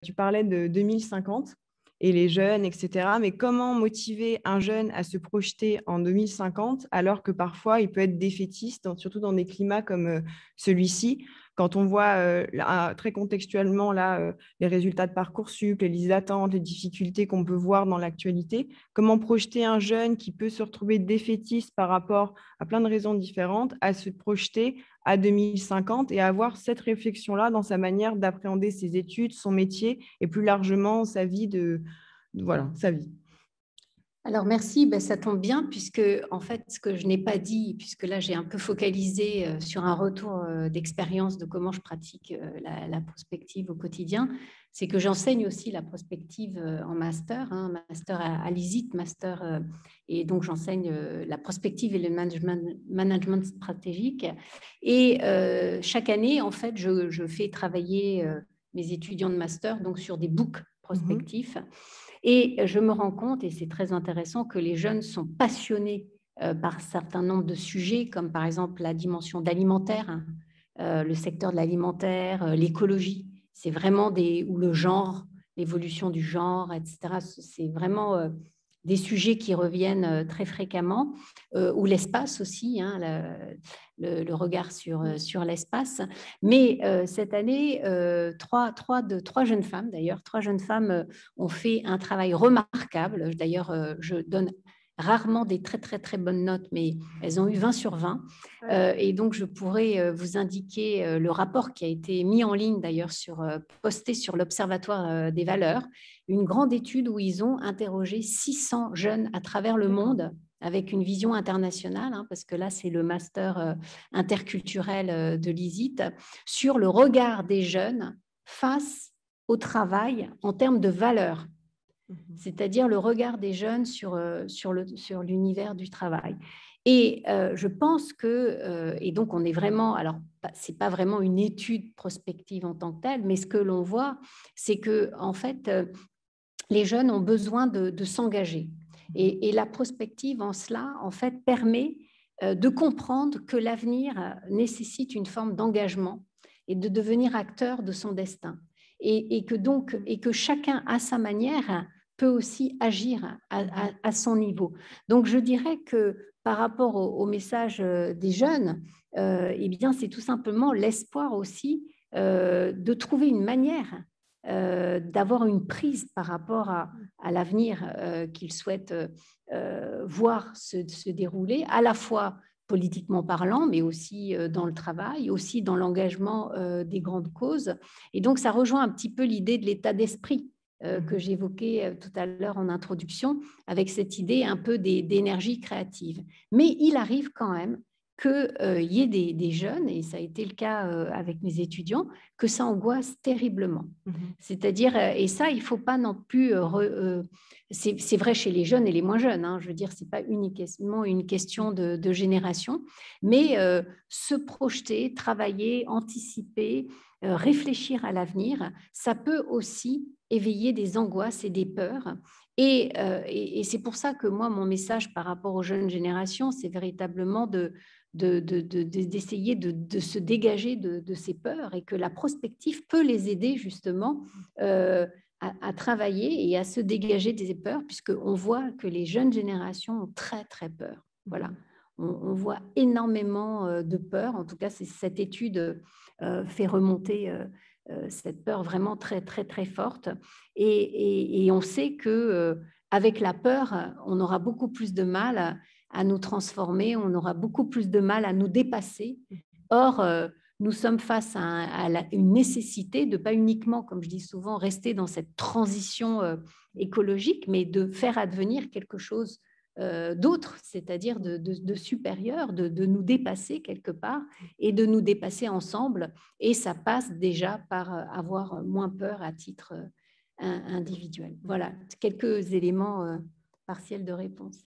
Tu parlais de 2050 et les jeunes, etc. Mais comment motiver un jeune à se projeter en 2050 alors que parfois il peut être défaitiste, surtout dans des climats comme celui-ci, quand on voit très contextuellement là, les résultats de Parcoursup, les listes d'attente, les difficultés qu'on peut voir dans l'actualité. Comment projeter un jeune qui peut se retrouver défaitiste par rapport à plein de raisons différentes à se projeter à 2050 et avoir cette réflexion-là dans sa manière d'appréhender ses études, son métier et plus largement sa vie voilà, sa vie. Alors merci, ben, ça tombe bien puisque en fait ce que je n'ai pas dit, puisque là j'ai un peu focalisé sur un retour d'expérience de comment je pratique la prospective au quotidien, c'est que j'enseigne aussi la prospective en master, hein, master à l'ISIT, master et donc j'enseigne la prospective et le management stratégique. Et chaque année en fait je fais travailler mes étudiants de master donc sur des books prospectifs. Et je me rends compte, et c'est très intéressant, que les jeunes sont passionnés par un certain nombre de sujets, comme par exemple la dimension d'alimentaire, hein, le secteur de l'alimentaire, l'écologie. C'est vraiment ou le genre, l'évolution du genre, etc. C'est vraiment des sujets qui reviennent très fréquemment, ou l'espace aussi, hein, le regard sur l'espace. Mais cette année, trois jeunes femmes, d'ailleurs, trois jeunes femmes ont fait un travail remarquable. D'ailleurs, je donne rarement des très, très, très bonnes notes, mais elles ont eu 20 sur 20. Et donc, je pourrais vous indiquer le rapport qui a été mis en ligne, d'ailleurs, posté sur l'Observatoire des valeurs, une grande étude où ils ont interrogé 600 jeunes à travers le monde avec une vision internationale, hein, parce que là, c'est le master interculturel de l'ISIT, sur le regard des jeunes face au travail en termes de valeurs, c'est-à-dire le regard des jeunes sur l'univers du travail. Et je pense que, et donc on est vraiment, alors c'est pas vraiment une étude prospective en tant que telle, mais ce que l'on voit, c'est que en fait, les jeunes ont besoin de s'engager. Et la prospective, en cela, en fait, permet de comprendre que l'avenir nécessite une forme d'engagement et de devenir acteur de son destin. Et que chacun, à sa manière, peut aussi agir à son niveau. Donc, je dirais que par rapport au message des jeunes, eh bien, c'est tout simplement l'espoir aussi de trouver une manière d'avoir une prise par rapport à l'avenir qu'ils souhaitent voir se dérouler, à la fois politiquement parlant, mais aussi dans le travail, aussi dans l'engagement des grandes causes. Et donc, ça rejoint un petit peu l'idée de l'état d'esprit que j'évoquais tout à l'heure en introduction, avec cette idée un peu d'énergie créative. Mais il arrive quand même qu'il y ait des jeunes, et ça a été le cas avec mes étudiants, que ça angoisse terriblement. C'est-à-dire, et ça, il ne faut pas non plus... c'est vrai chez les jeunes et les moins jeunes, hein, je veux dire, ce n'est pas uniquement une question de génération, mais se projeter, travailler, anticiper, réfléchir à l'avenir, ça peut aussi éveiller des angoisses et des peurs. Et c'est pour ça que moi, mon message par rapport aux jeunes générations, c'est véritablement d'essayer de se dégager de ces peurs et que la prospective peut les aider justement à travailler et à se dégager des peurs, puisqu'on voit que les jeunes générations ont très, très peur. Voilà. On voit énormément de peur. En tout cas, cette étude fait remonter cette peur vraiment très, très, très forte. Et on sait qu'avec la peur, on aura beaucoup plus de mal à nous transformer, on aura beaucoup plus de mal à nous dépasser. Or, nous sommes face à une nécessité de pas uniquement, comme je dis souvent, rester dans cette transition écologique, mais de faire advenir quelque chose d'autre, c'est-à-dire de supérieur, de nous dépasser quelque part et de nous dépasser ensemble. Et ça passe déjà par avoir moins peur à titre individuel. Voilà, quelques éléments partiels de réponse.